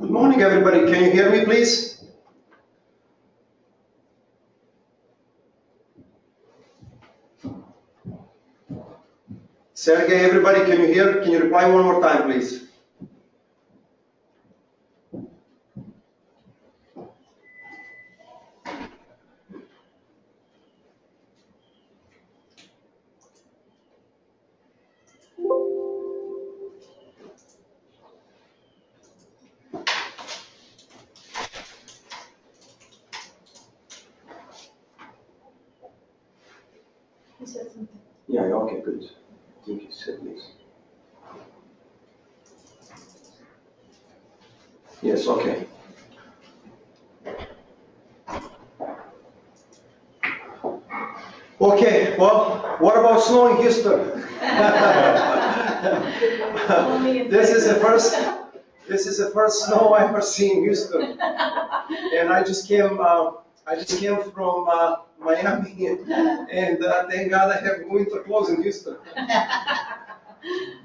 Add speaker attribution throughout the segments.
Speaker 1: Good morning, everybody. Can you hear me, please? Sergey, everybody, can you hear? Can you reply one more time, please?
Speaker 2: He said something.
Speaker 1: Yeah, okay, good. I think you said this. Yes, okay. Okay, well, what about snow in Houston? This is the first snow I ever seen in Houston, and I just came from Miami, and thank God I have winter clothes in Houston.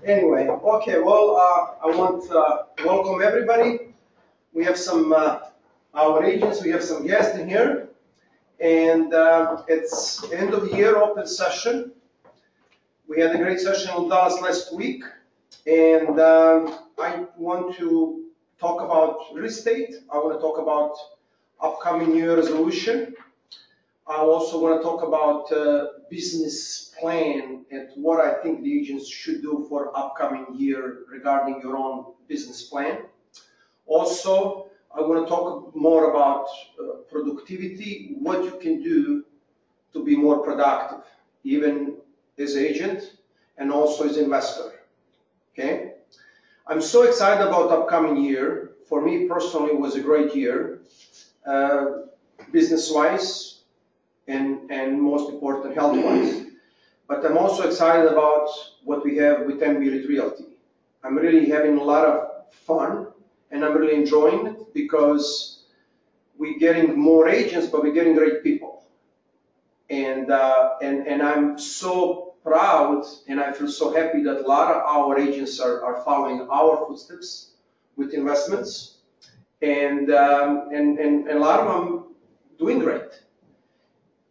Speaker 1: Anyway, okay, well, I want to welcome everybody. We have some our agents, we have some guests in here, and it's end of the year open session. We had a great session in Dallas last week, and I want to talk about real estate. I want to talk about upcoming New Year resolution. I also want to talk about business plan and what I think the agents should do for upcoming year regarding your own business plan. Also, I want to talk more about productivity, what you can do to be more productive, even as agent and also as investor. Okay, I'm so excited about upcoming year. For me personally, it was a great year, business-wise, and most important, health-wise. But I'm also excited about what we have with MBREIT Realty. I'm really having a lot of fun, and I'm really enjoying it because we're getting more agents, but we're getting great people. And I'm so proud, and I feel so happy that a lot of our agents are following our footsteps with investments, and a lot of them doing great.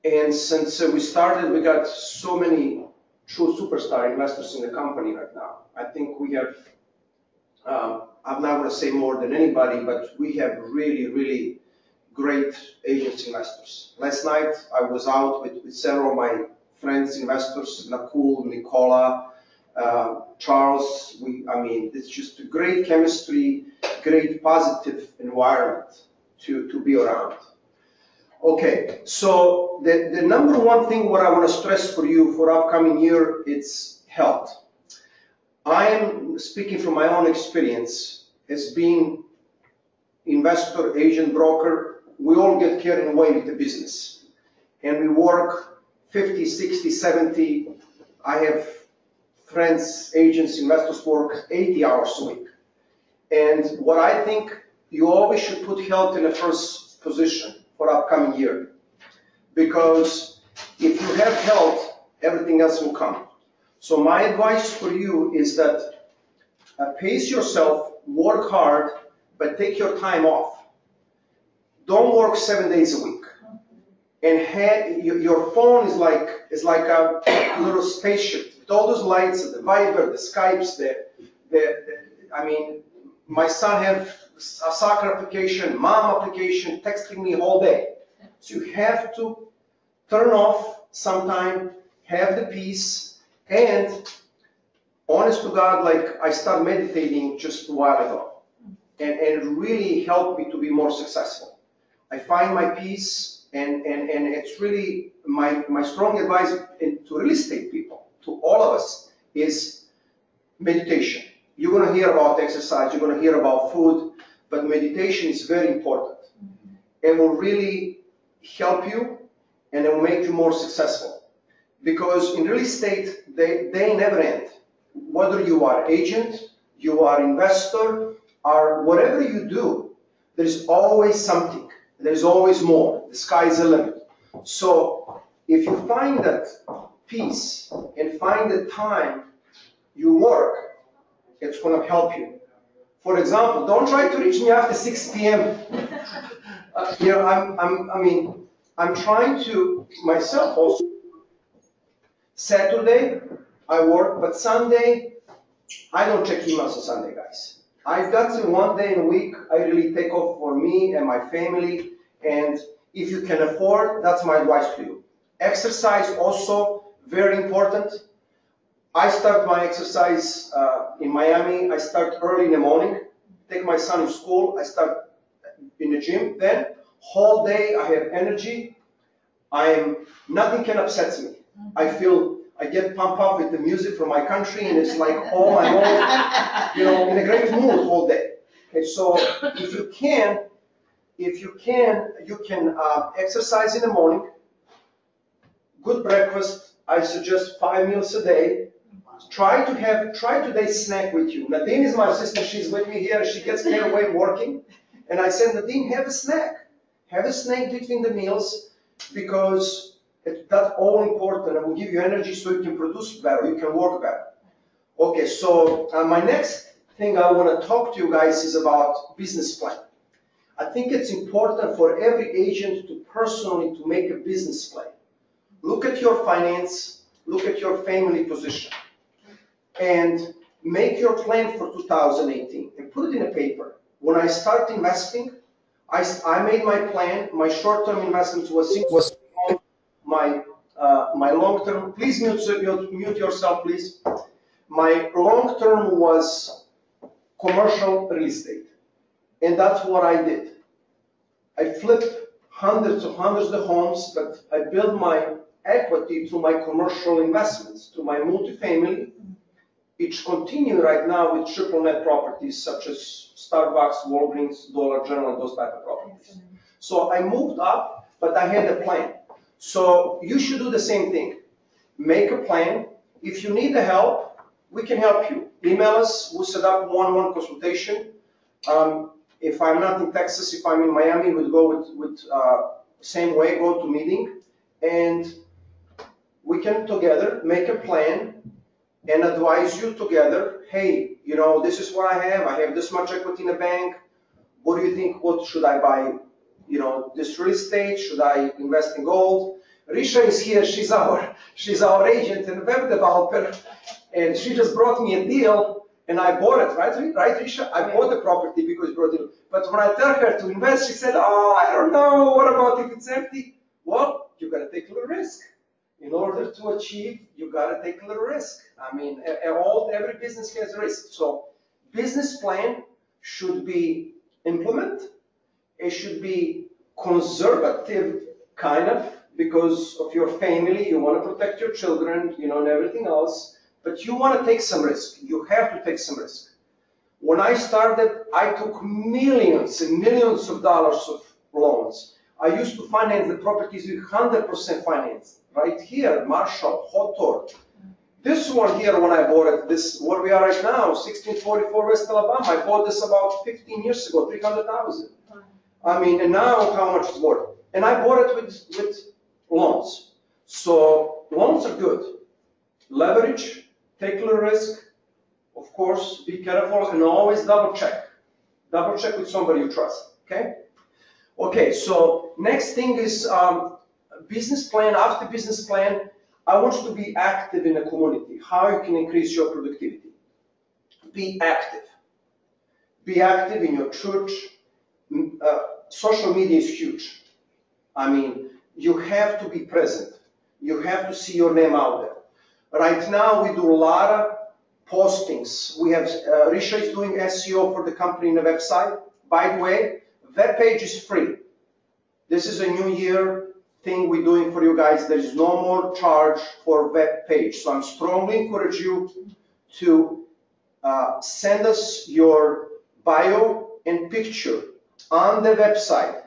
Speaker 1: And since we started, we got so many true superstar investors in the company right now. I think we have, I'm not going to say more than anybody, but we have really, really great agents investors. Last night, I was out with several of my friends, investors, Nakul, Nicola, Charles. I mean, it's just a great chemistry, great positive environment to be around. Okay, so the number one thing what I want to stress for you for upcoming year, it's health. I am speaking from my own experience as being investor, agent, broker. We all get carried away with the business, and we work 50, 60, 70. I have friends, agents, investors work 80 hours a week. And what I think, you always should put health in the first position for upcoming year, because if you have health, everything else will come. So my advice for you is that pace yourself, work hard, but take your time off. Don't work 7 days a week. And your phone is like a little spaceship with all those lights, the Viber, the Skypes, I mean, my son have a soccer application, mom application, texting me all day. So you have to turn off sometime, have the peace, and honest to God, like I started meditating just a while ago, and it really helped me to be more successful. I find my peace, and it's really my strong advice to real estate people, to all of us, is meditation. You're going to hear about exercise, you're going to hear about food, but meditation is very important. It will really help you, and it will make you more successful. Because in real estate, they never end. Whether you are agent, you are investor, or whatever you do, there's always something. There's always more. The sky is the limit. So if you find that peace and find the time you work, it's going to help you. For example, don't try to reach me after 6 p.m. You know, I'm trying to myself also. Saturday, I work, but Sunday, I don't check emails on Sunday, guys. I've got to 1 day in a week, I really take off for me and my family, and if you can afford, that's my advice to you. Exercise also, very important. I start my exercise in Miami, I start early in the morning, take my son to school, I start in the gym, then whole day I have energy, nothing can upset me. I get pumped up with the music from my country, and it's like, oh, I'm all, you know, in a great mood all day. Okay, so if you can, you can exercise in the morning, good breakfast. I suggest 5 meals a day. Try today's snack with you. Nadine is my assistant. She's with me here. She gets carried away working, and I said, Nadine, have a snack. Have a snack between the meals, because that's all important. It will give you energy so you can produce better, you can work better. Okay, so my next thing I want to talk to you guys is about business plan. I think it's important for every agent to personally to make a business plan. Look at your finance, look at your family position, and make your plan for 2018 and put it in a paper. When I start investing, I made my plan. My short-term investments was my long-term. Please mute yourself, please. My long-term was commercial real estate, and that's what I did. I flipped hundreds of homes, but I built my equity through my commercial investments, to my multifamily, which continue right now with triple net properties such as Starbucks, Walgreens, Dollar General, those type of properties. So I moved up, but I had a plan. So you should do the same thing. Make a plan. If you need the help, we can help you. Email us, we'll set up one-on-one consultation. If I'm not in Texas, if I'm in Miami, we'll go with same way, go to meeting, and we can together make a plan and advise you together. Hey, you know, this is what I have this much equity in the bank. What do you think? What should I buy? You know, this real estate, should I invest in gold? Risha is here, she's our agent and web developer, and she just brought me a deal, and I bought it, right Risha? I bought the property because it brought it. But when I tell her to invest, she said, oh, I don't know, what about if it's empty? Well, you gotta take a little risk. In order to achieve, you gotta take a little risk. I mean, every business has risk. So business plan should be implemented. It should be conservative, kind of, because of your family. You want to protect your children, you know, and everything else. But you want to take some risk. You have to take some risk. When I started, I took millions and millions of dollars of loans. I used to finance the properties with 100% finance. Right here, Marshall, Hawthorne. This one here, when I bought it, this where we are right now, 1644 West Alabama. I bought this about 15 years ago, 300,000. I mean, and now how much it's worth? And I bought it with loans. So loans are good. Leverage, take a little risk. Of course, be careful and always double check. Double check with somebody you trust. Okay. Okay. So next thing is business plan. After business plan, I want you to be active in the community. How you can increase your productivity? Be active. Be active in your church. Social media is huge. I mean, you have to be present. You have to see your name out there. Right now, we do a lot of postings. We have, Risha is doing SEO for the company in the website. By the way, web page is free. This is a new year thing we're doing for you guys. There is no more charge for web page. So I strongly encourage you to send us your bio and picture on the website.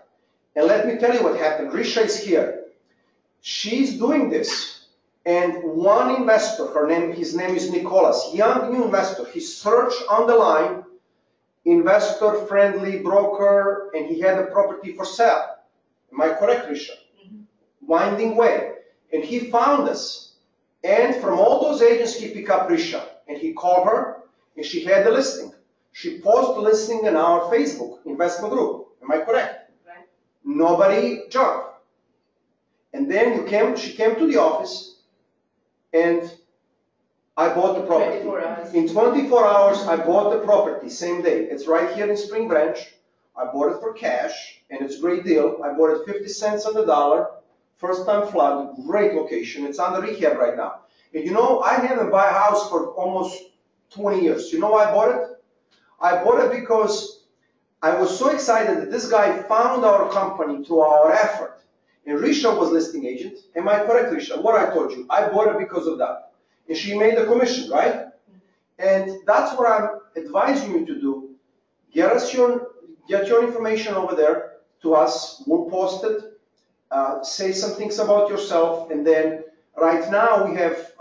Speaker 1: And let me tell you what happened. Risha is here. She's doing this. And one investor, his name is Nicholas, young new investor, he searched on the line, investor-friendly broker, and he had a property for sale. Am I correct, Risha? Mm-hmm. Winding Way. And he found us. And from all those agents, he picked up Risha. And he called her, and she had the listing. She posted listing in our Facebook investment group. Am I correct?
Speaker 2: Right.
Speaker 1: Nobody jumped. And then she came to the office, and I bought the property.
Speaker 2: 24 hours.
Speaker 1: In 24 hours, I bought the property, same day. It's right here in Spring Branch. I bought it for cash, and it's a great deal. I bought it 50 cents on the dollar, first time flood, great location. It's under rehab right now. And you know, I haven't bought a house for almost 20 years. You know why I bought it? I bought it because I was so excited that this guy found our company through our effort. And Risha was listing agent. Am I correct, Risha? What I told you. I bought it because of that. And she made a commission, right? And that's what I'm advising you to do. Get your information over there to us. We'll post it. Say some things about yourself. And then right now we have,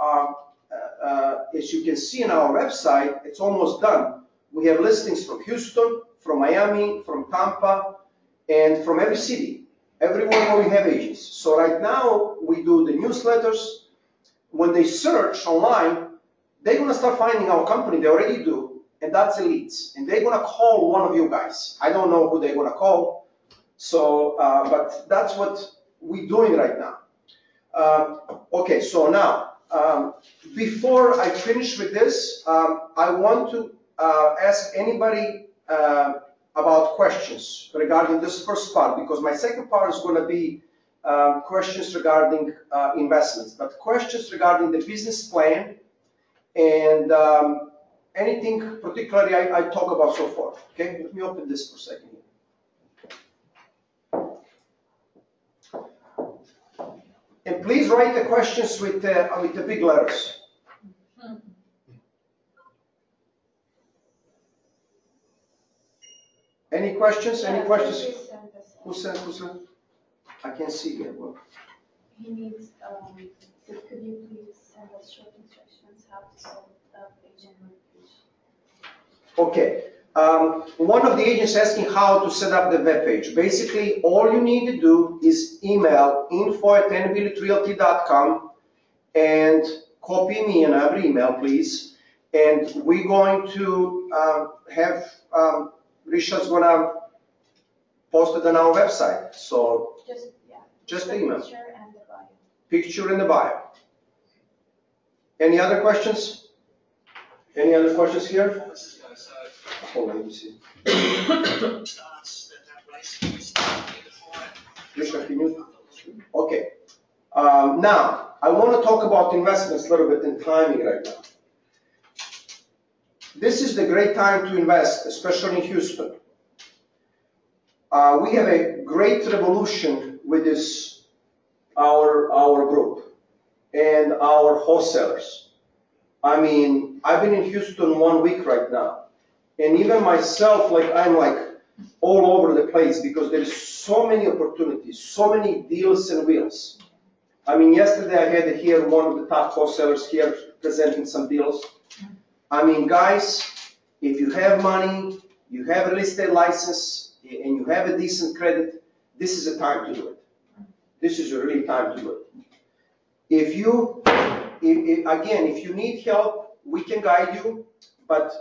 Speaker 1: as you can see in our website, it's almost done. We have listings from Houston, from Miami, from Tampa, and from every city. Everywhere where we have agents. So right now we do the newsletters. When they search online, they're going to start finding our company. They already do, and that's leads. And they're going to call one of you guys. I don't know who they're going to call. So, but that's what we're doing right now. Okay, so now, before I finish with this, I want to ask anybody about questions regarding this first part, because my second part is going to be questions regarding investments, but questions regarding the business plan and anything particularly I talk about so far. Okay, let me open this for a second here. And please write the questions with the big letters. Any questions? Any questions? Who sent? I can't see here. Well,
Speaker 3: He needs, could you please send us short instructions how to set up agent notification?
Speaker 1: okay. One of the agents asking how to set up the web page. Basically, all you need to do is email info@10billetrealty.com and copy me in every email, please. And we're going to have Risha's gonna post it on our website. So just the email.
Speaker 3: Picture and the bio.
Speaker 1: Picture in the bio. Any other questions? Any other questions here? Hold on, let me see. Risha, can you? Okay. Now, I want to talk about investments a little bit in timing right now. This is the great time to invest, especially in Houston. We have a great revolution with this, our group and our wholesalers. I mean, I've been in Houston 1 week right now, and even myself, I'm all over the place because there's so many opportunities, so many deals and wheels. I mean, yesterday I had here one of the top wholesalers here presenting some deals. I mean, guys, if you have money, you have a real estate license, and you have a decent credit, this is the time to do it. This is a really time to do it. If you need help, we can guide you, but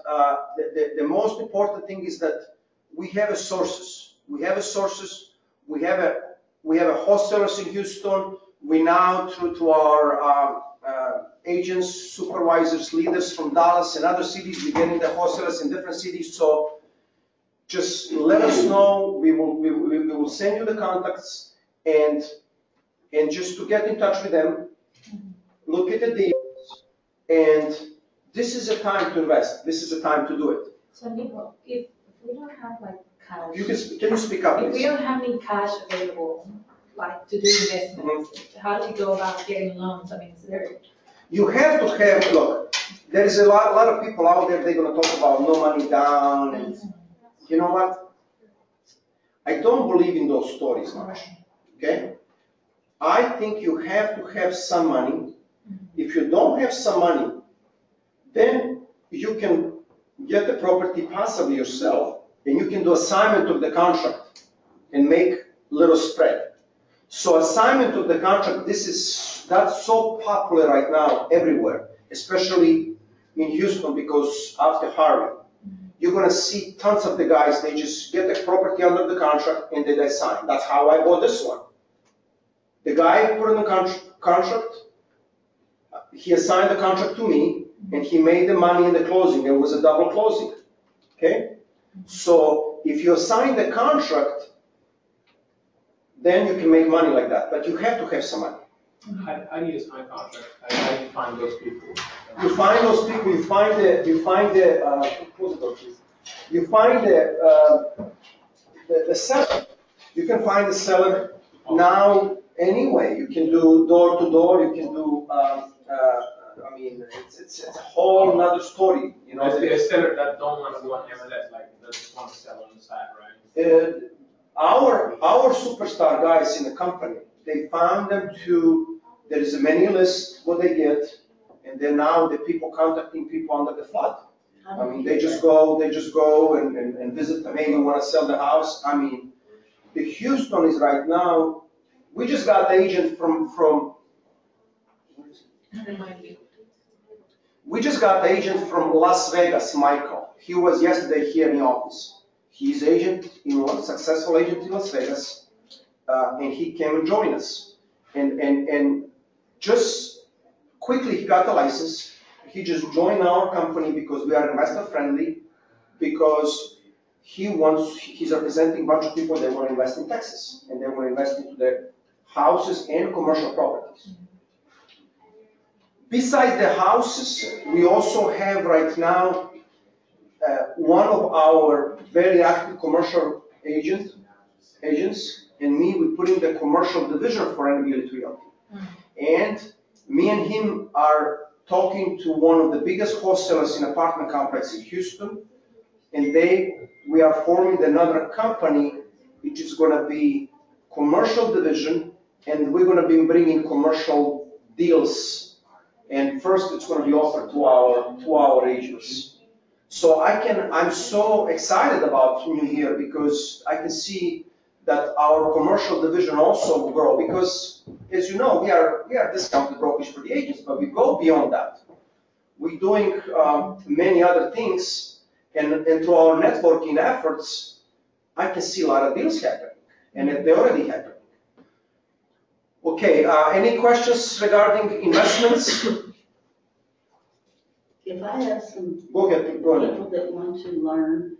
Speaker 1: the most important thing is that we have sources. We have sources. We have a wholesalers in Houston. We now, through our agents, supervisors, leaders from Dallas and other cities, we're getting the wholesalers in different cities. So just let us know. We will send you the contacts and just to get in touch with them, look at the deals, and this is a time to invest. This is a time to do it.
Speaker 3: So Nico, if we don't have cash,
Speaker 1: Can you speak up,
Speaker 3: if we
Speaker 1: please?
Speaker 3: don't have any cash available, to do investments, how do you go about getting loans? I mean, is there?
Speaker 1: You have to have, look, there is a lot of people out there, they're going to talk about no money down, and you know what? I don't believe in those stories much, okay? I think you have to have some money. If you don't have some money, then you can get the property possibly yourself, and you can do assignment of the contract and make little spread. So assignment of the contract, that's so popular right now everywhere, especially in Houston because after Harvey. you're gonna see tons of the guys, they just get the property under the contract and they sign. That's how I bought this one. The guy put in the contract, he assigned the contract to me, and he made the money in the closing. It was a double closing, okay? So if you assign the contract, then you can make money like that, but you have to have some money.
Speaker 2: How do you sign contract? How do you find those people?
Speaker 1: You find those people, you find the seller. You can find the seller now anyway. You can do door to door, you can do, I mean, it's a whole nother story, you know.
Speaker 2: There's a seller that don't want to do an MLS, like they just want to sell on the side, right?
Speaker 1: Our superstar guys in the company, they found them there is a menu list what they get, and then now the people contacting people under the flood. I mean, they just go and visit them. Hey, you want to sell the house? I mean, the Houston is right now, we just got the agent from Las Vegas, Michael. He was yesterday here in the office. He's successful agent in Las Vegas, and he came and joined us. And just quickly he got the license. He just joined our company because we are investor friendly, because he's representing a bunch of people that want to invest in Texas, and they want to invest into their houses and commercial properties. Besides the houses, we also have right now one of our very active commercial agents and me, we put in the commercial division for NB Elite Realty. And me and him are talking to one of the biggest wholesalers in apartment complex in Houston, and we are forming another company which is going to be commercial division, and we're going to be bringing commercial deals. And first, it's going to be offered to our agents. So I'm so excited about New Year because I can see that our commercial division also will grow, because, as you know, we are discounted brokerage for the agents, but we go beyond that. We're doing many other things, and through our networking efforts, I can see a lot of deals happening, and they're already happening. Okay, any questions regarding investments?
Speaker 4: If I have some
Speaker 1: Go ahead.
Speaker 4: people that want to learn,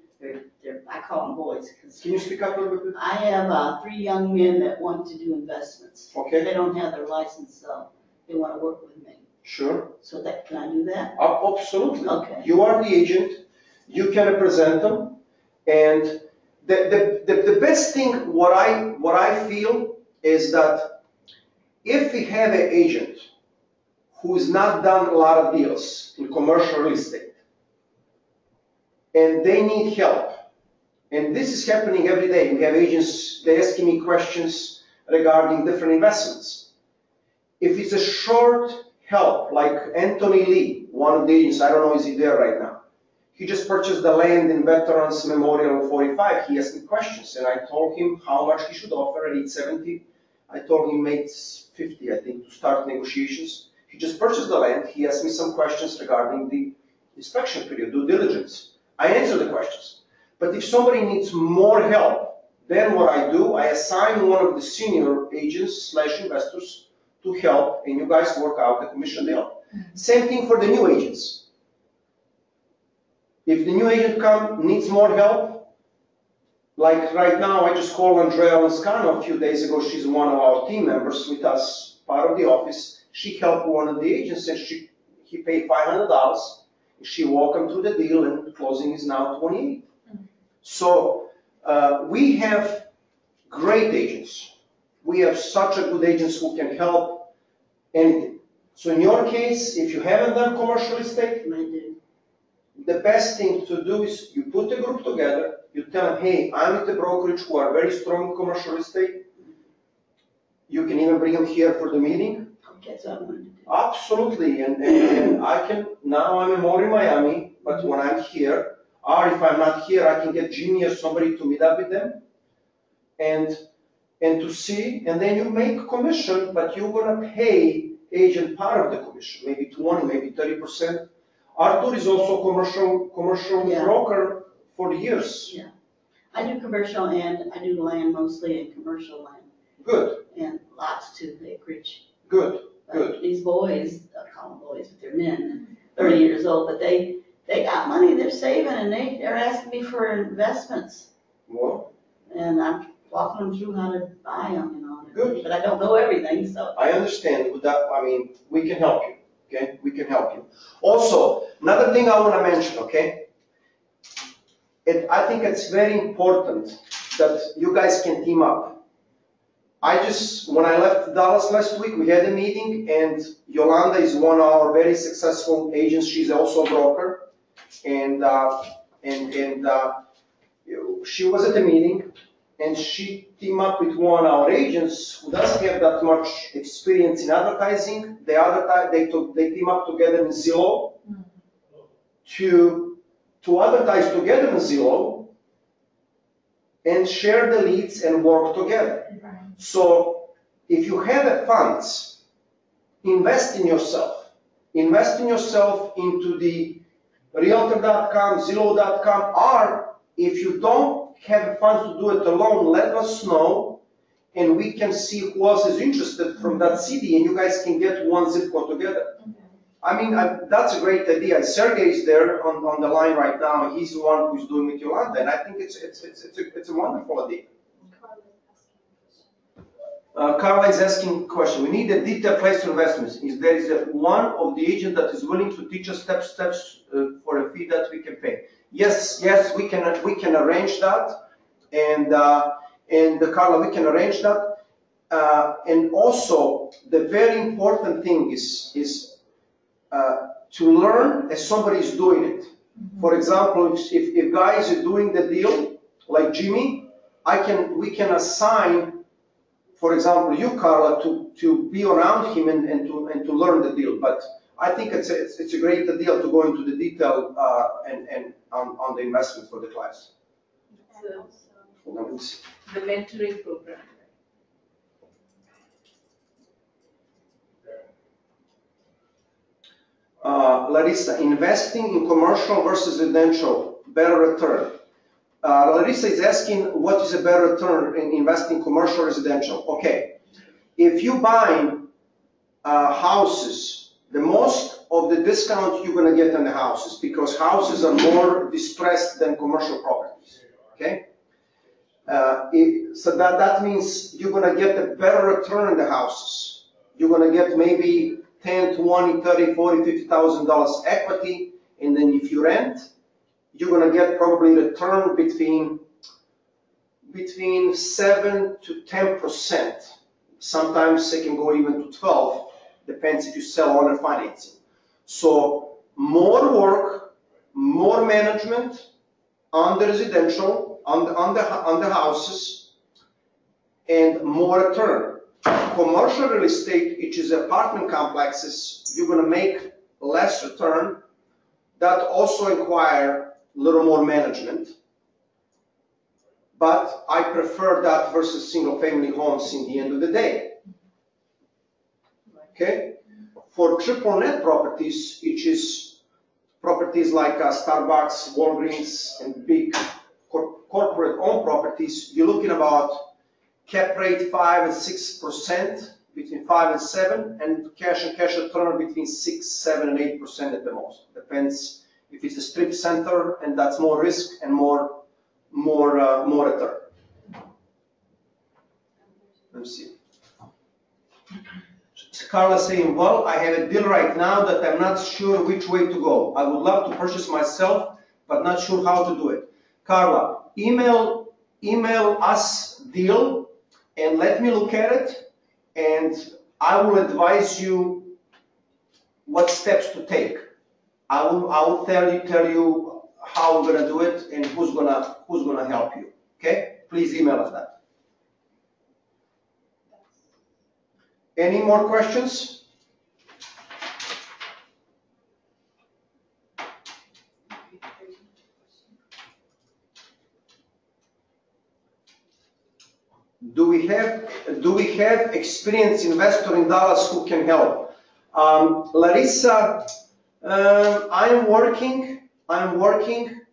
Speaker 4: I call them boys, because
Speaker 1: Can you speak up a little bit?
Speaker 4: I have 3 young men that want to do investments.
Speaker 1: Okay.
Speaker 4: They don't have their license, so they want to work with me.
Speaker 1: Sure.
Speaker 4: So can I do that?
Speaker 1: Absolutely.
Speaker 4: Okay.
Speaker 1: You are the agent. You can represent them, and the best thing what I feel is that if we have an agent who's not done a lot of deals in commercial real estate, and they need help, and this is happening every day. We have agents, they're asking me questions regarding different investments. If it's a short help, like Anthony Lee, one of the agents, I don't know, is he there right now? He just purchased the land in Veterans Memorial 45. He asked me questions, and I told him how much he should offer at 870. I told him make 50, I think, to start negotiations. He just purchased the land. He asked me some questions regarding the inspection period, due diligence. I answered the questions. But if somebody needs more help, then what I do, I assign one of the senior agents / investors to help, and you guys work out the commission deal. Same thing for the new agents. If the new agent needs more help, like right now, I just called Andrea Lanscano a few days ago. She's one of our team members with us, part of the office. She helped one of the agents, and he paid $500. She walked him through the deal, and the closing is now 28. So we have great agents. We have such a good agents who can help anything. So in your case, if you haven't done commercial estate,
Speaker 4: I do.
Speaker 1: the best thing to do is you put a group together, you tell them, hey, I'm with the brokerage who are very strong in commercial real estate. You can even bring them here for the meeting.
Speaker 4: Okay, that's what I wanted to do.
Speaker 1: Absolutely, and I can, now I'm more in Miami, but when I'm here, or if I'm not here, I can get Jimmy or somebody to meet up with them and to see, and then you make commission, but you're gonna pay agent part of the commission, maybe 20, maybe 30%. Arthur is also commercial
Speaker 4: Yeah.
Speaker 1: broker, for years.
Speaker 4: Yeah. I do commercial and I do land mostly in commercial land
Speaker 1: Good,
Speaker 4: and lots too, acreage.
Speaker 1: good.
Speaker 4: But these boys, I call them boys, but they're men, 30 years old, but they got money they're saving and they're asking me for investments.
Speaker 1: Well,
Speaker 4: And I'm walking them through how to buy them, you know.
Speaker 1: Good.
Speaker 4: But I don't know everything, so.
Speaker 1: I understand with that, I mean, we can help you, okay? We can help you. Also, another thing I want to mention, okay? I think it's very important that you guys can team up. When I left Dallas last week, we had a meeting, and Yolanda is one of our very successful agents. She's also a broker. And she was at the meeting, and she teamed up with one of our agents who doesn't have that much experience in advertising. They team up together in Zillow to advertise together in Zillow and share the leads and work together. So if you have the funds, invest in yourself. Invest in yourself into the Realtor.com, Zillow.com, or if you don't have funds to do it alone, let us know, and we can see who else is interested from that city, and you guys can get one zip code together. I mean, that's a great idea. Sergey is there on the line right now. He's the one who's doing with Yolanda, and I think it's a wonderful idea. Carla is asking a question. We need a detailed place for investments. There is one of the agent that is willing to teach us steps for a fee that we can pay. Yes, we can arrange that, and Carla, we can arrange that. And also, the very important thing is to learn as somebody is doing it. For example, if guys are doing the deal, like Jimmy, we can assign, for example, you, Carla, to be around him and to learn the deal. But I think it's a great deal to go into the detail and on the investment for the class.
Speaker 5: The mentoring program.
Speaker 1: Larissa, investing in commercial versus residential, better return. Larissa is asking what is a better return in investing commercial residential. Okay, if you buy houses, the most of the discount you're going to get on the houses, because houses are more distressed than commercial properties. Okay, so that means you're going to get a better return in the houses. You're going to get maybe 10, 20, 30, 40, $50,000 equity, and then if you rent, you're going to get probably return between 7 to 10%. Sometimes it can go even to 12, depends if you sell owner financing. So more work, more management on the residential, on the houses, and more return. Commercial real estate, which is apartment complexes, you're going to make less return. That also require a little more management, but I prefer that versus single-family homes in the end of the day. Okay, for triple net properties, which is properties like Starbucks, Walgreens, and big corporate-owned properties, you're looking about cap rate 5 and 6%, between 5 and 7, and cash return between 6, 7, and 8% at the most. Depends if it's a strip center, and that's more risk and more return. Let me see. Carla saying, well, I have a deal right now that I'm not sure which way to go. I would love to purchase myself, but not sure how to do it. Carla, email us deal and let me look at it, and I will advise you what steps to take. I will tell you how we're gonna do it and who's gonna help you. Okay? Please email us that. Any more questions? Do we have experienced investor in Dallas who can help? Larissa, I'm working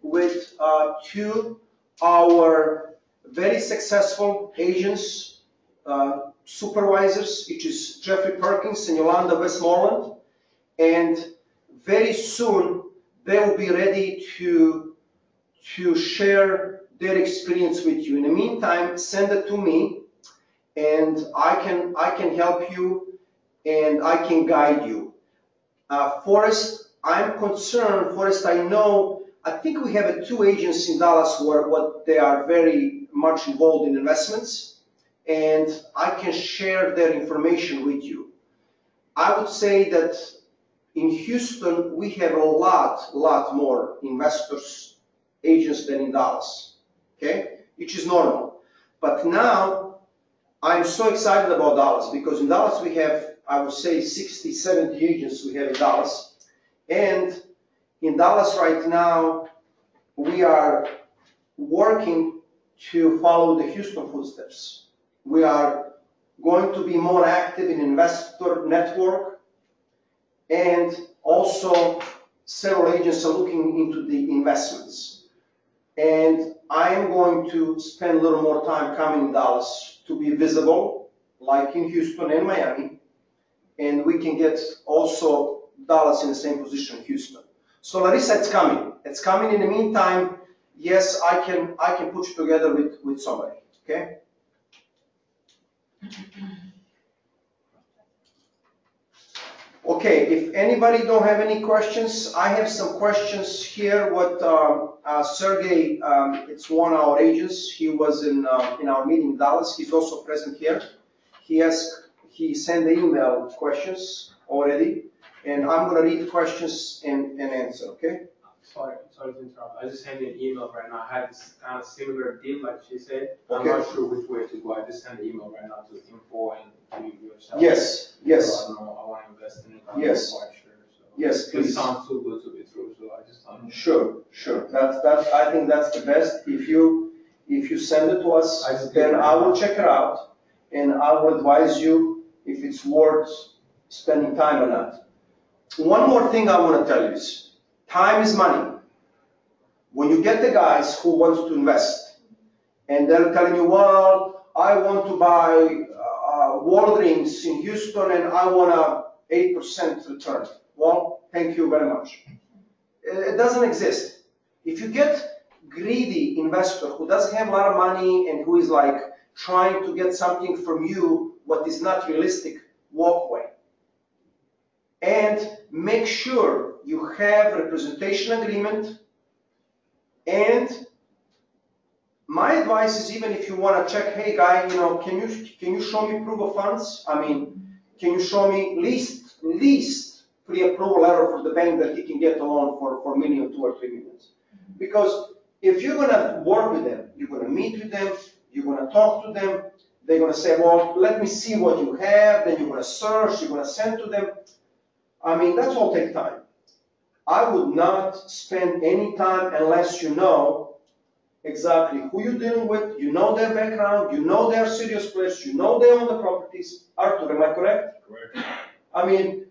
Speaker 1: with two our very successful agents, supervisors, which is Jeffrey Perkins and Yolanda Westmoreland. And very soon they will be ready to share their experience with you. In the meantime, send it to me, and I can help you and I can guide you. Forrest, I'm concerned. Forrest, I think we have two agents in Dallas who they are very much involved in investments, and I can share their information with you. I would say that in Houston, we have a lot more investors, agents than in Dallas, okay? Which is normal. But now, I'm so excited about Dallas because in Dallas we have, I would say, 60, 70 agents we have in Dallas. And in Dallas right now, we are working to follow the Houston footsteps. We are going to be more active in investor network, and also several agents are looking into the investments. And I am going to spend a little more time coming to Dallas to be visible, like in Houston and Miami, and we can get also Dallas in the same position Houston. So Larissa, it's coming. It's coming. In the meantime, yes, I can put you together with somebody, okay? Okay, if anybody don't have any questions, I have some questions here. What Sergey, it's one of our agents. He was in our meeting in Dallas. He's also present here. He sent the email questions already, and I'm gonna read the questions and answer. Okay.
Speaker 2: Sorry to interrupt. I just sent you an email right now. I had this kind of similar deal, like she said. I'm
Speaker 1: Okay.
Speaker 2: not sure which way to go. I just sent the email right now to info and to yourself.
Speaker 1: Yes.
Speaker 2: So I don't know. I want to invest in it. I'm
Speaker 1: Yes.
Speaker 2: not quite sure. So
Speaker 1: Yes,
Speaker 2: it
Speaker 1: please.
Speaker 2: sounds too good to be true. So I just don't know.
Speaker 1: Sure. That's. I think that's the best. If you send it to us, then I will check it out, and I will advise you if it's worth spending time or not. One more thing I want to tell you is, time is money. When you get the guys who want to invest, and they're telling you, well, I want to buy Walgreens in Houston and I want a 8% return. Well, thank you very much. It doesn't exist. If you get greedy investor who doesn't have a lot of money and who is like trying to get something from you what is not realistic, walk away. And make sure you have representation agreement. And my advice is, even if you want to check, hey guy, can you show me proof of funds? I mean, can you show me least pre-approval letter for the bank that he can get a loan for $1 million, $2 or $3 million? Because if you're going to work with them, you're going to meet with them, you're going to talk to them, they're going to say, well, let me see what you have, then you're going to search, you're going to send to them. I mean, that's all take time. I would not spend any time unless you know exactly who you're dealing with, you know their background, you know they're serious players, you know they own the properties. Arthur, am I correct?
Speaker 6: Correct.
Speaker 1: I mean,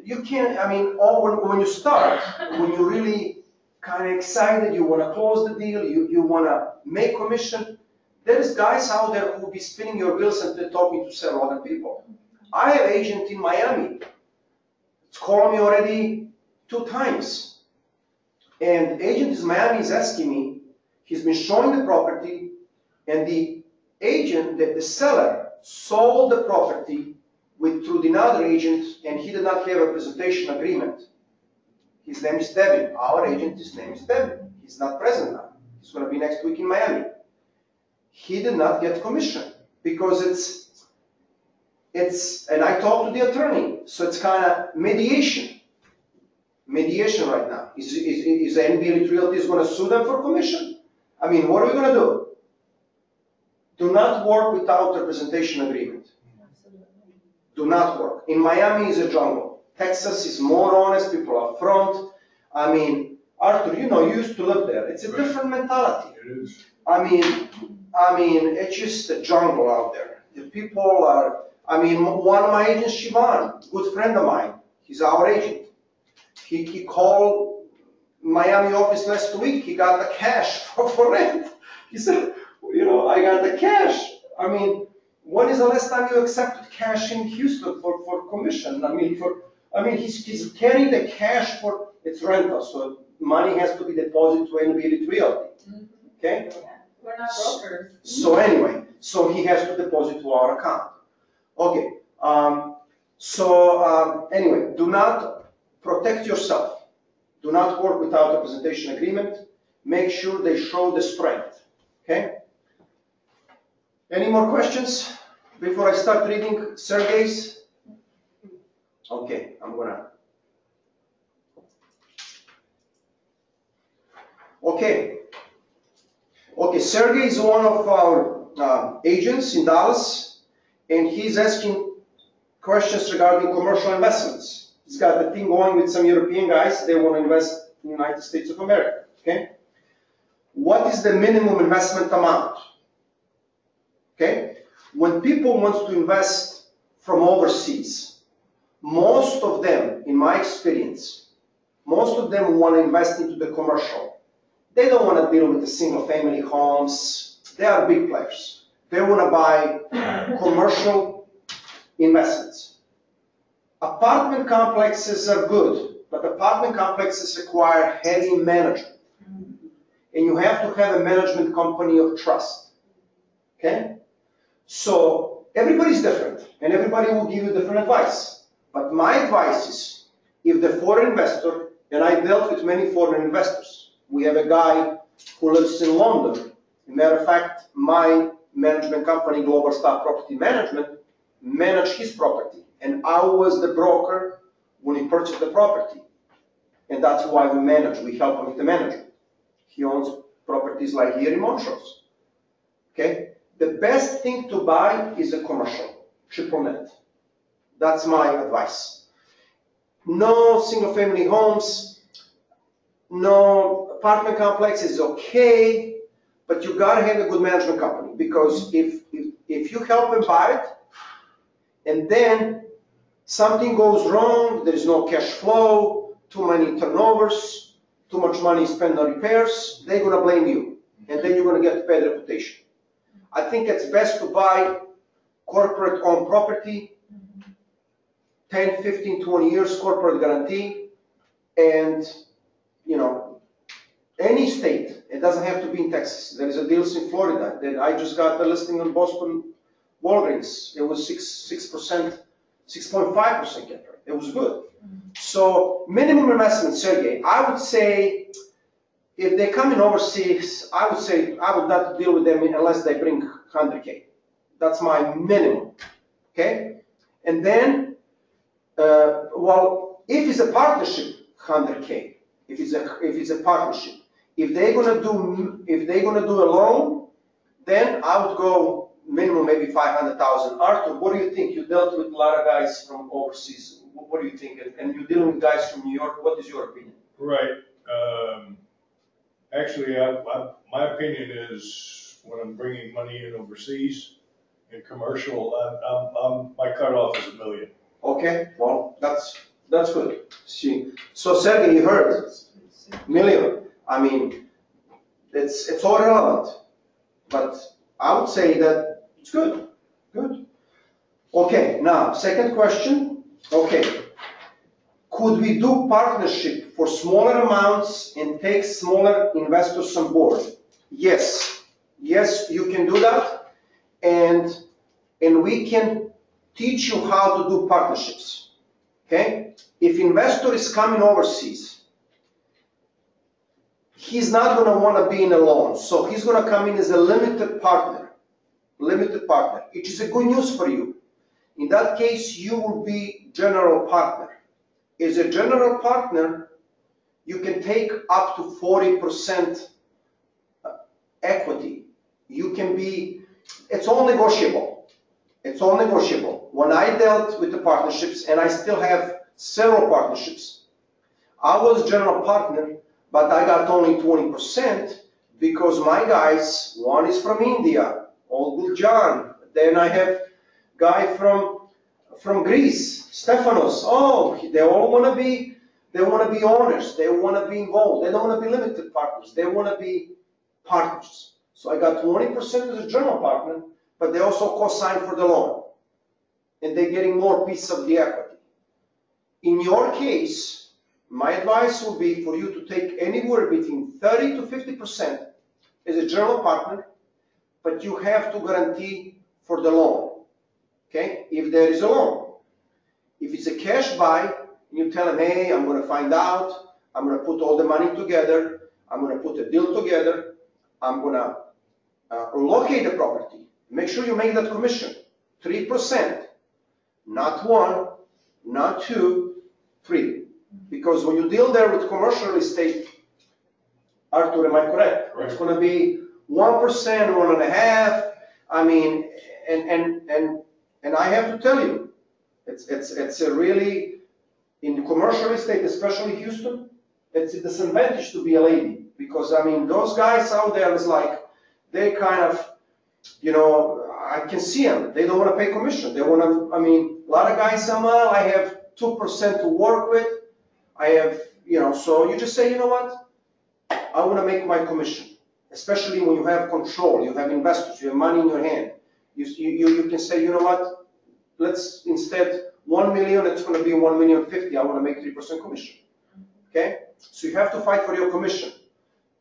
Speaker 1: you can't, when you start, when you're really kind of excited, you want to close the deal, you want to make commission, there's guys out there who will be spinning your wheels and they're talking to several other people. I have an agent in Miami. It's called me already 2 times. And the agent in Miami is asking me, he's been showing the property, and the agent, the seller, sold the property through another agent, and he did not have a presentation agreement. His name is Devin. Our agent, his name is Devin. He's not present now. He's going to be next week in Miami. He did not get commission because and I talked to the attorney, so it's kind of mediation right now. Is NB Realty going to sue them for commission? I mean, what are we going to do? Do not work without representation agreement. Do not work. In Miami is a jungle. Texas is more honest, people are front. I mean, Arthur, you used to live there. It's a different mentality.
Speaker 6: It is.
Speaker 1: I mean, it's just a jungle out there. The people are, one of my agents, Shivan, good friend of mine, he's our agent. He called Miami office last week, he got the cash for rent. He said, I got the cash. I mean, when is the last time you accepted cash in Houston for commission? I mean, he's carrying the cash for its rental, so money has to be deposited to NB Realty. Okay?
Speaker 5: We're not brokers.
Speaker 1: So anyway, so he has to deposit to our account. Okay. Anyway, do not protect yourself. Do not work without a presentation agreement. Make sure they show the strength. Okay? Any more questions before I start reading Sergey's? Okay, I'm gonna. Okay. Okay, Sergey is one of our agents in Dallas, and he's asking questions regarding commercial investments. He's got a thing going with some European guys. They want to invest in the United States of America. Okay? What is the minimum investment amount? Okay? When people want to invest from overseas, most of them, in my experience, most of them want to invest into the commercial. They don't want to deal with the single family homes. They are big players. They want to buy commercial investments. Apartment complexes are good, but apartment complexes require heavy management. And you have to have a management company of trust. Okay? So everybody's different, and everybody will give you different advice. But my advice is, if the foreign investor, and I dealt with many foreign investors, we have a guy who lives in London. As a matter of fact, my management company, Global Star Property Management, managed his property. And I was the broker when he purchased the property. And that's why we manage. We help him with the management. He owns properties like here in Montrose. Okay? The best thing to buy is a commercial, triple net. That's my advice. No single family homes, no apartment complex is okay, but you gotta have a good management company, because if you help them buy it, and then something goes wrong, there is no cash flow, too many turnovers, too much money spent on repairs, they're gonna blame you, and then you're gonna get a bad reputation. I think it's best to buy corporate-owned property, 10, 15, 20 years corporate guarantee, and any state. It doesn't have to be in Texas. There is a deal in Florida that I just got the listing on Boston Walgreens. It was 6%, 6.5% cap rate. It was good. So minimum investment, Sergey, I would say if they come in overseas, I would not deal with them unless they bring 100K. That's my minimum. Okay? And then, if it's a partnership, 100K. If it's a partnership. If they're gonna do a loan, then I would go minimum maybe 500,000. Arthur, what do you think? You dealt with a lot of guys from overseas. What do you think? And you're dealing with guys from New York. What is your opinion?
Speaker 6: Right. Actually, my opinion is when I'm bringing money in overseas in commercial, my cutoff is $1 million.
Speaker 1: Okay. Well, that's good. See. So Sergey, you heard $1 million. I mean, it's all relevant, but I would say that it's good. Good. Okay. Now, second question. Okay. Could we do partnership for smaller amounts and take smaller investors on board? Yes. Yes, you can do that, and we can teach you how to do partnerships. Okay? If investor is coming overseas, he's not going to want to be in a loan, so he's going to come in as a limited partner, which is a good news for you. In that case, you will be general partner. As a general partner, you can take up to 40% equity. You can be, it's all negotiable. It's all negotiable. When I dealt with the partnerships, and I still have several partnerships, I was general partner, but I got only 20% because my guys, one is from India, Old Good John. Then I have guy from Greece, Stefanos. Oh, they all want to be They want to be owners. They want to be involved. They don't want to be limited partners. They want to be partners. So I got 20% as a general partner, but they also co-sign for the loan. And they're getting more piece of the equity. In your case, my advice would be for you to take anywhere between 30 to 50% as a general partner, but you have to guarantee for the loan, okay? If there is a loan. If it's a cash buy, you tell them, hey, I'm going to find out, I'm going to put all the money together, I'm going to put a deal together, I'm going to locate the property. Make sure you make that commission, 3%, not 1, not 2, 3. Because when you deal there with commercial real estate, Arthur, am I correct?
Speaker 6: Right.
Speaker 1: It's going to be 1%, 1.5%. I mean, and I have to tell you, it's a really, in commercial real estate, especially Houston, it's a disadvantage to be a lady. Because, I mean, those guys out there is like, they kind of, you know, I can see them. They don't want to pay commission. They want to, I mean, a lot of guys, I have 2% to work with. I have, you know, so you just say, you know what? I want to make my commission. Especially when you have control, you have investors, you have money in your hand. You can say, you know what? Let's instead 1 million, it's going to be 1,050,000. I want to make 3% commission. Okay? So you have to fight for your commission.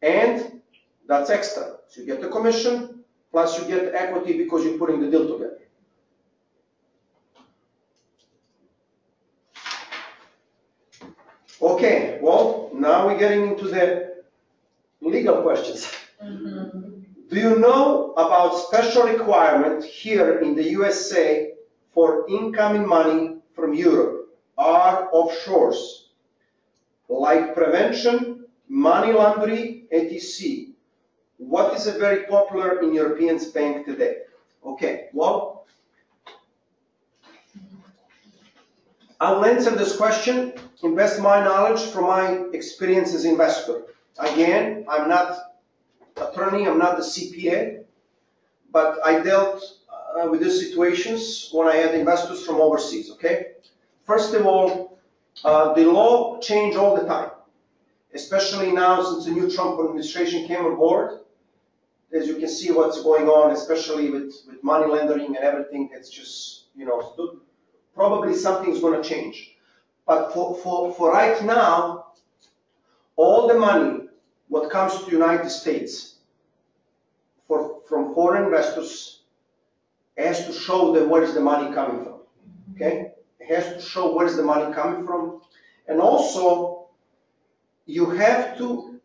Speaker 1: And that's extra. So you get the commission, plus you get equity because you're putting the deal together. Okay, well, now we're getting into the legal questions. Do you know about special requirement here in the USA for incoming money from Europe or offshores, like prevention, money laundering, etc.? What is very popular in European bank today? Okay, well, I will answer this question in best of my knowledge from my experience as investor. Again, I'm not attorney, I'm not the CPA, but I dealt with these situations when I had investors from overseas, okay? First of all, the law change all the time, especially now since the new Trump administration came on board. As you can see what's going on, especially with money laundering and everything, it's just, you know, probably something's going to change. But for right now, all the money, what comes to the United States from foreign investors, has to show them where is the money coming from, okay? It has to show where is the money coming from. And also, you have to,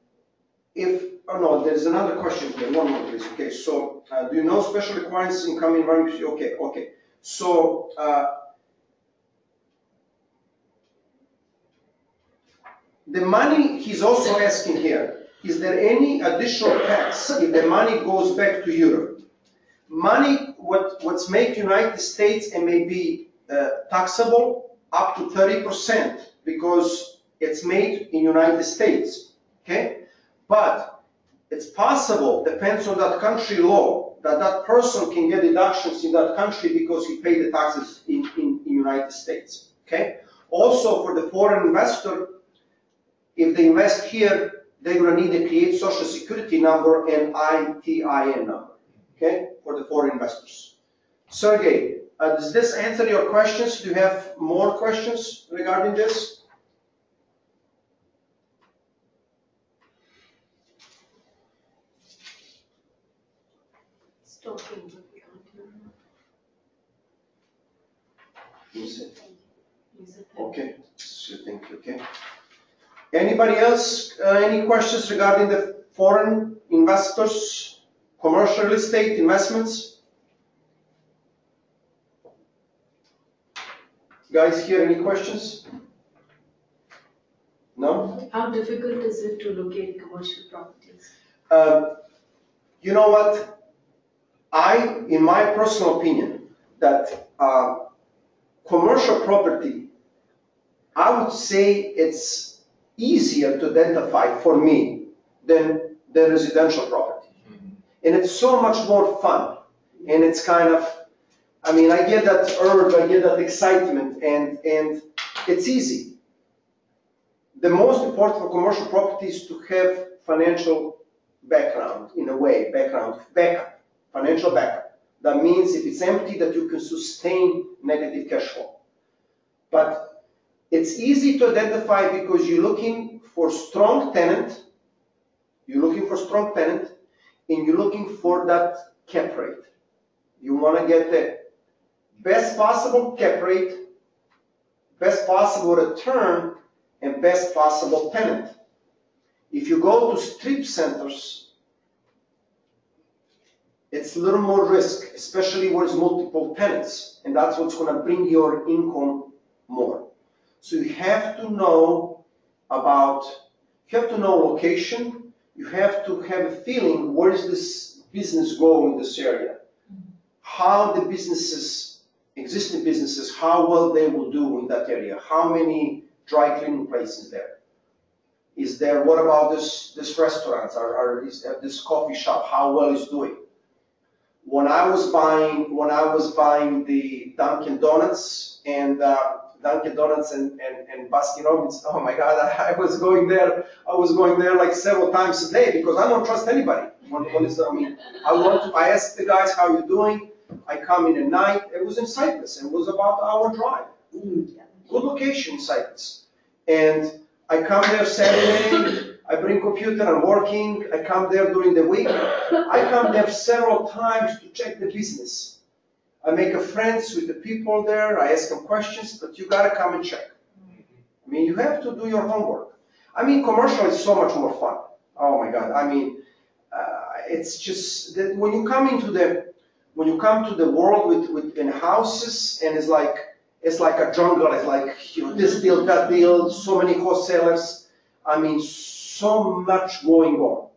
Speaker 1: oh no, there's another question here, one more please, okay? So, do you know special requirements in incoming money? Okay. So, the money he's also asking here, is there any additional tax if the money goes back to Europe? Money, what's made United States and may be taxable up to 30% because it's made in United States, okay? But it's possible, depends on that country law, that person can get deductions in that country because he paid the taxes in United States, okay? Also for the foreign investor, if they invest here, they're going to need to create social security number and ITIN number, okay, for the foreign investors. Sergey, does this answer your questions? Do you have more questions regarding this?
Speaker 5: It's talking, but we can't hear.
Speaker 1: Use it.
Speaker 5: Use it.
Speaker 1: Okay, so thank you, okay. Anybody else, any questions regarding the foreign investors, commercial real estate investments? Guys here, any questions? No?
Speaker 5: How difficult is it to locate commercial properties?
Speaker 1: You know what? In my personal opinion, that commercial property, I would say it's easier to identify for me than the residential property. And it's so much more fun. And it's kind of, I mean, I get that urge, I get that excitement, and it's easy. the most important for commercial property is to have financial background, in a way, backup, financial backup. That means if it's empty, that you can sustain negative cash flow. But it's easy to identify because you're looking for strong tenant, and you're looking for that cap rate. You want to get the best possible cap rate, best possible return, and best possible tenant. If you go to strip centers, it's a little more risk, especially where there's multiple tenants, and that's what's going to bring your income more. So you have to know location, you have to have a feeling where is this business going in this area, how the existing businesses, how well they will do in that area, how many dry cleaning places there. Is there, what about this restaurants, or is this coffee shop, how well is doing? When I was buying the Dunkin' Donuts and Baskin Robbins, oh my God, I was going there like several times a day because I don't trust anybody. I asked the guys, how you doing? I come in at night, it was in Cypress, and it was about an hour drive. Good location in Cypress. And I come there Saturday, I bring computer, I'm working, I come there during the week. I come there several times to check the business. I make friends with the people there, I ask them questions, but you gotta come and check. I mean, you have to do your homework. I mean, commercial is so much more fun. Oh my God, I mean, it's just that when you come to the world with houses, and it's like a jungle, it's like, this deal, that deal, so many wholesalers, I mean, so much going on.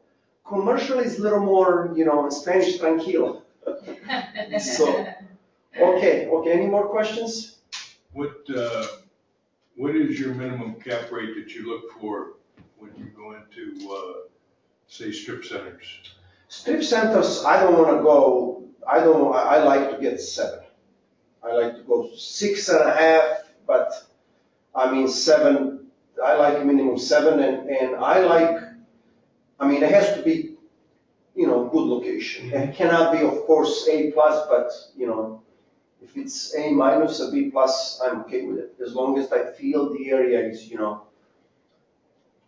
Speaker 1: Commercial is a little more, in Spanish, tranquilo. So, okay, any more questions?
Speaker 6: What is your minimum cap rate that you look for when you go into, say, strip centers?
Speaker 1: Strip centers, I like to get 7. I like to go 6.5, but I mean 7, I like minimum 7, and it has to be, good location. It cannot be, of course, A+, but, if it's A-, a B+, I'm okay with it, as long as I feel the area is,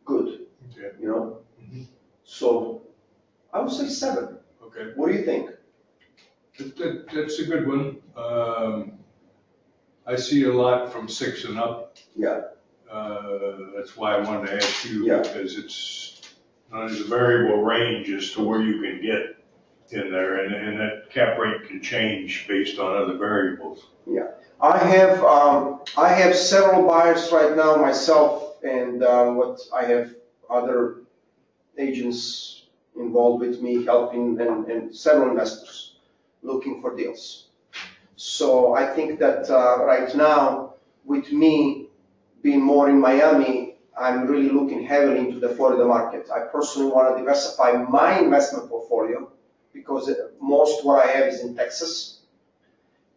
Speaker 1: good,
Speaker 6: Okay.
Speaker 1: So I would say 7.
Speaker 6: Okay.
Speaker 1: What do you think?
Speaker 6: That's a good one. I see a lot from 6 and up.
Speaker 1: Yeah.
Speaker 6: That's why I wanted to ask you,
Speaker 1: Yeah.
Speaker 6: because there's a variable range as to where you can get in there, and that cap rate can change based on other variables.
Speaker 1: Yeah, I have several buyers right now myself, and I have other agents involved with me helping, and several investors looking for deals. So I think that right now, with me being more in Miami, I'm really looking heavily into the Florida market. I personally want to diversify my investment portfolio because most what I have is in Texas.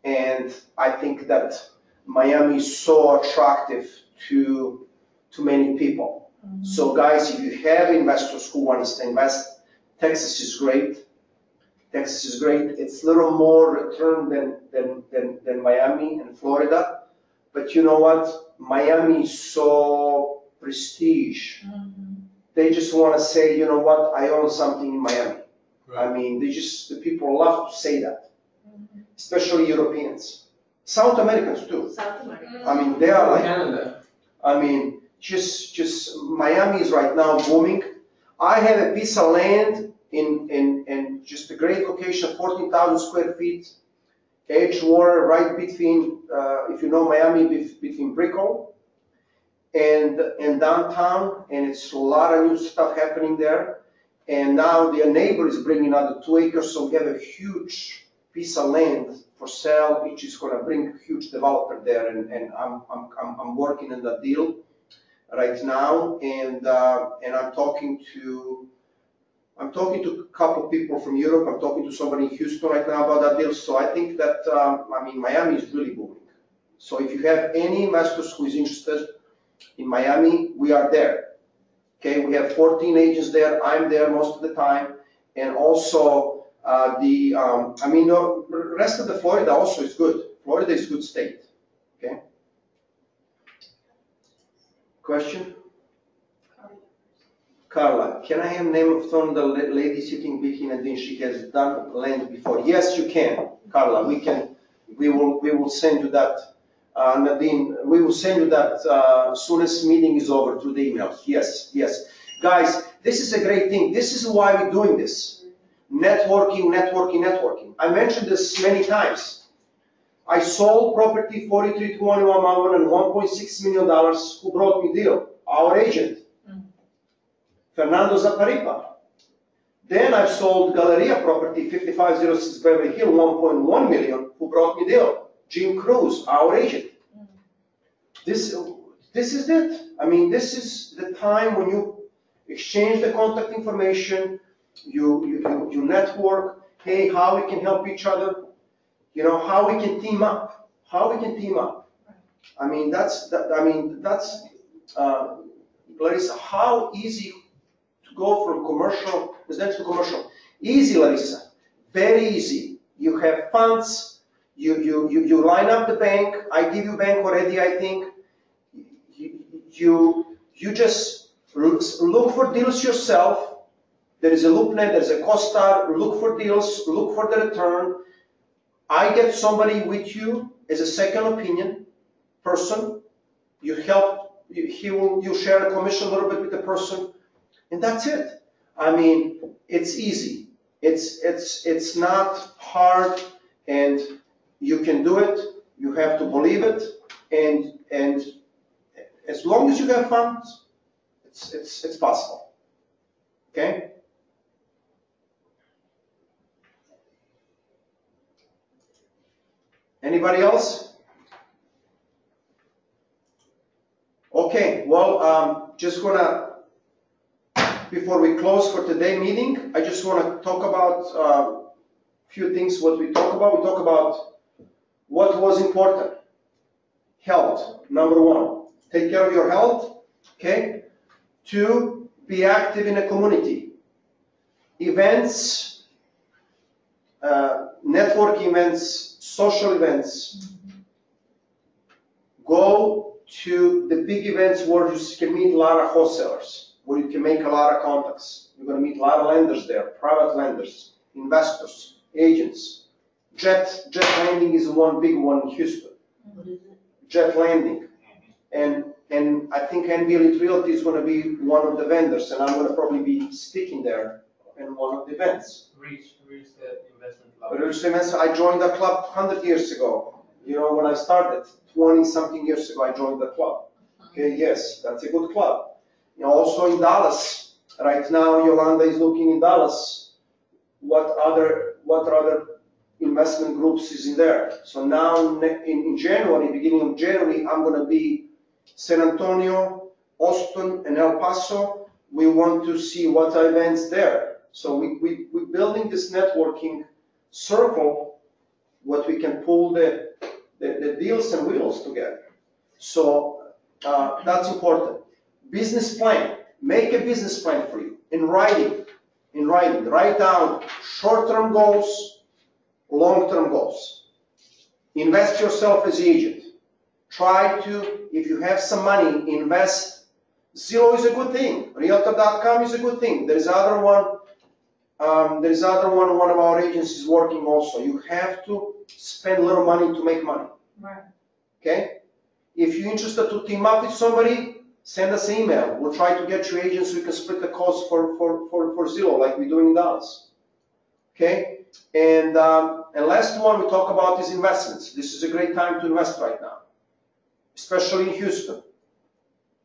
Speaker 1: And I think that Miami is so attractive to many people. So guys, if you have investors who want to invest, Texas is great. It's a little more return than Miami and Florida. But you know what? Miami is so prestige. They just want to say, you know what, I own something in Miami. Right. I mean, the people love to say that, especially Europeans. South Americans too.
Speaker 5: South America.
Speaker 1: I mean, they are like,
Speaker 2: Canada.
Speaker 1: I mean, just Miami is right now booming. I have a piece of land in just a great location, 14,000 square feet, Edgewater, right between, if you know Miami, between Brickell and downtown, and it's a lot of new stuff happening there. And now their neighbor is bringing another 2 acres, so we have a huge piece of land for sale, which is going to bring a huge developer there, and I'm working on that deal right now, and I'm talking to a couple of people from Europe. I'm talking to somebody in Houston right now about that deal. So I think that Miami is really booming. So if you have any investors who is interested, In Miami, we are there. Okay, we have 14 agents there. I'm there most of the time. And also, the rest of the Florida also is good. Florida is a good state. Okay. Question? Carla, can I have name of from the lady sitting behind Nadine? She has done land before. Yes, you can, Carla. We will send you that. Nadine, we will send you that soon as meeting is over through the email. Yes, yes. Guys, this is a great thing. This is why we're doing this. Networking, networking, networking. I mentioned this many times. I sold property 4321 Malvern and $1.6 million. Who brought me deal? Our agent. Fernando Zaparipa. Then I've sold Galleria property, 5506 Beverly Hill, 1.1 million. Who brought me deal? Jim Cruz, our agent. This is it. I mean, this is the time when you exchange the contact information, you network. Hey, how we can help each other? You know, how we can team up. How we can team up. I mean, that's Larissa. How easy to go from commercial residential to commercial? Easy, Larissa. Very easy. You have funds. You line up the bank. I give you bank already, I think. You just look for deals yourself. There is a LoopNet, there's a CoStar. Look for deals, look for the return. I get somebody with you as a second opinion person. You help, you share a commission a little bit with the person, and that's it. I mean, it's easy. It's not hard, and you can do it. You have to believe it, and as long as you have funds, it's possible. Okay? Anybody else? Okay, well, just before we close for today's meeting, I just want to talk about a few things. What we talk about, what was important. Health, number one. Take care of your health, okay? 2, be active in a community. Events, network events, social events. Go to the big events where you can meet a lot of wholesalers, where you can make a lot of contacts. You're going to meet a lot of lenders there, private lenders, investors, agents. Jet Landing is one big one in Houston.
Speaker 4: What is it?
Speaker 1: Jet Landing. And I think NV Elite Realty is going to be one of the vendors, and I'm going to probably be speaking there in one of the events.
Speaker 2: Reach the investment club.
Speaker 1: I joined the club 100 years ago. You know, when I started, 20-something years ago, I joined the club. Okay, yes, that's a good club. You know, also in Dallas, right now, Yolanda is looking in Dallas. What other investment groups is in there? So now in January, beginning of January, I'm going to be San Antonio, Austin, and El Paso. We want to see what events there. So we're building this networking circle, what we can pull the deals and wheels together. So that's important. Business plan. Make a business plan for you in writing. Write down short-term goals, long-term goals. Invest yourself as agent. Try to, if you have some money, invest. Zillow is a good thing. Realtor.com is a good thing. There is other one. One of our agents is working also. You have to spend a little money to make money.
Speaker 4: Right.
Speaker 1: Okay? If you're interested to team up with somebody, send us an email. We'll try to get you agents so we can split the cost for Zillow like we're doing in Dallas. Okay? And last one we talk about is investments. This is a great time to invest right now, especially in Houston.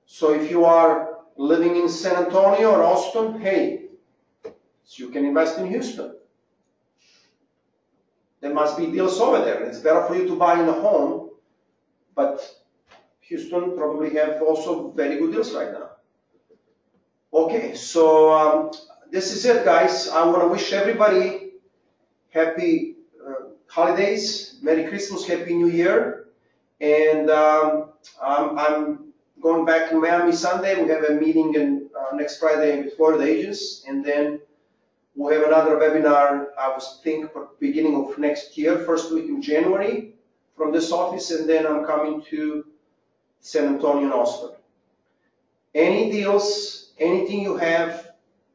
Speaker 1: So if you are living in San Antonio or Austin, hey, so you can invest in Houston. There must be deals over there. It's better for you to buy in a home, but Houston probably have also very good deals right now. Okay, so this is it, guys. I want to wish everybody happy holidays, Merry Christmas, Happy New Year, and I'm going back to Miami Sunday. We have a meeting next Friday with Florida agents, and then we'll have another webinar, I was thinking, beginning of next year, first week in January from this office, and then I'm coming to San Antonio and Oxford. Any deals, anything you have,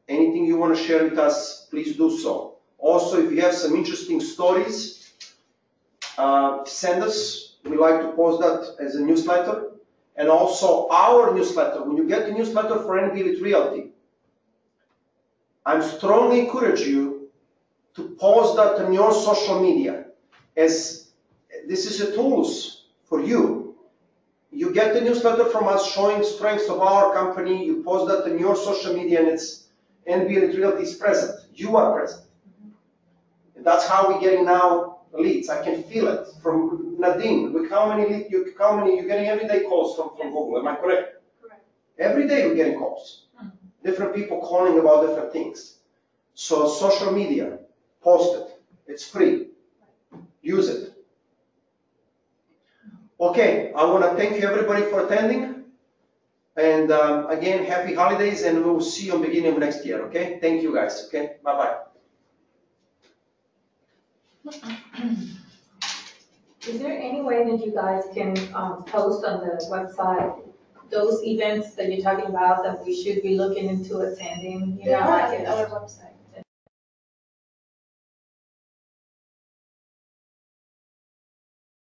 Speaker 1: anything you want to share with us, please do so. Also, if you have some interesting stories, send us. We like to post that as a newsletter. And also our newsletter, when you get the newsletter for NB Elite Realty, I strongly encourage you to post that on your social media, as this is a tools for you. You get the newsletter from us showing strengths of our company, you post that on your social media, and it's NB Elite Realty is present. You are present. And that's how we're getting now leads. I can feel it from Nadine. Look how many leads, you're getting everyday calls from Google. Am I correct?
Speaker 3: Correct.
Speaker 1: Every day we're getting calls. Different people calling about different things. So social media, post it. It's free. Use it. Okay, I want to thank you everybody for attending. And again, happy holidays, and we will see you beginning of next year. Okay? Thank you guys. Okay? Bye-bye.
Speaker 5: Is there any way that you guys can post on the website those events that you're talking about that we should be looking into attending? You
Speaker 3: They
Speaker 5: know,
Speaker 3: are
Speaker 5: like
Speaker 3: on our website.